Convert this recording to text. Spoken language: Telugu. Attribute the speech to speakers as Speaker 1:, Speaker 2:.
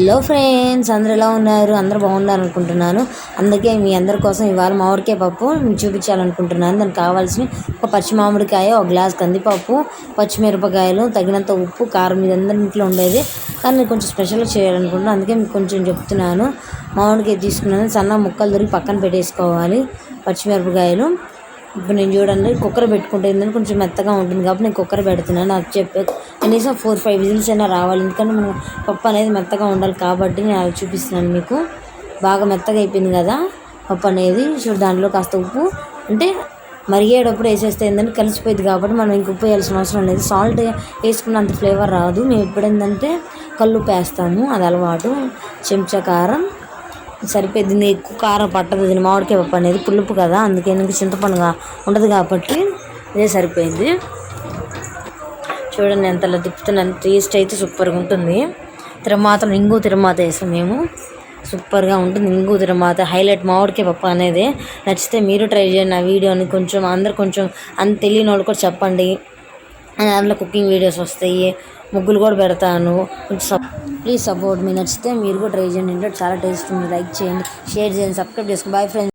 Speaker 1: హలో ఫ్రెండ్స్, అందరూ ఎలా ఉన్నారు? అందరూ బాగున్నారు అనుకుంటున్నాను. అందుకే మీ అందరి కోసం ఇవాళ మామిడికాయ పప్పు మీకు చూపించాలనుకుంటున్నాను. దానికి కావాల్సిన ఒక పచ్చి మామిడికాయ, ఒక గ్లాస్ కందిపప్పు, పచ్చిమిరపకాయలు, తగినంత ఉప్పు, కారం మీద అందరి ఇంట్లో ఉండేది. కానీ నేను కొంచెం స్పెషల్గా చేయాలనుకుంటున్నాను, అందుకే మీకు కొంచెం చెప్తున్నాను. మామిడికాయ తీసుకున్నాను, సన్న ముక్కలు దొరికి పక్కన పెట్టేసుకోవాలి. పచ్చిమిరపకాయలు ఇప్పుడు నేను చూడండి కుక్కర్ పెట్టుకుంటే ఏంటంటే కొంచెం మెత్తగా ఉంటుంది కాబట్టి నేను కుక్కర్ పెడుతున్నాను. నాకు చెప్పే కనీసం 4-5 విజిల్స్ అయినా రావాలి, ఎందుకంటే మనం పప్పు అనేది మెత్తగా ఉండాలి కాబట్టి నేను అలా చూపిస్తున్నాను మీకు. బాగా మెత్తగా అయిపోయింది కదా పప్పు అనేది. చూడు దాంట్లో కాస్త ఉప్పు అంటే మరిగేటప్పుడు వేసేస్తే ఏంటంటే కలిసిపోయింది కాబట్టి మనం ఇంక ఉప్పు వేయాల్సిన అవసరం లేదు. సాల్ట్ వేసుకున్న అంత ఫ్లేవర్ రాదు. మేము ఇప్పుడు ఏంటంటే కల్లుప్పు వేస్తాము, అది అలవాటు. చెంచా కారం సరిపోయింది, ఎక్కువ కారం పట్టదు. దీని మామిడికాయ పప్పు అనేది పులుపు కదా, అందుకే నాకు చింతపండుగా ఉండదు కాబట్టి ఇదే సరిపోయింది. చూడండి ఎంతలా తిప్పుతున్నాను. టేస్ట్ అయితే సూపర్గా ఉంటుంది. తిరమాత ఇంగు తిరమాత వేసాం మేము, సూపర్గా ఉంటుంది. ఇంగు తిరమాత హైలైట్ మామిడికాయ పప్పు అనేది. నచ్చితే మీరు ట్రై చేయండి. నా వీడియోని కొంచెం అందరు కొంచెం అంత తెలియని వాళ్ళు కూడా చెప్పండి. దాంట్లో కుకింగ్ వీడియోస్ వస్తాయి, ముగ్గులు కూడా పెడతాను. కొంచెం ప్లీజ్ సపోర్ట్ మీ. నచ్చితే మీరు కూడా ట్రై చేయండి. చాలా టేస్ట్ ఉంది. లైక్ చేయండి, షేర్ చేయండి, సబ్స్క్రైబ్ చేసుకోండి. Bye friends.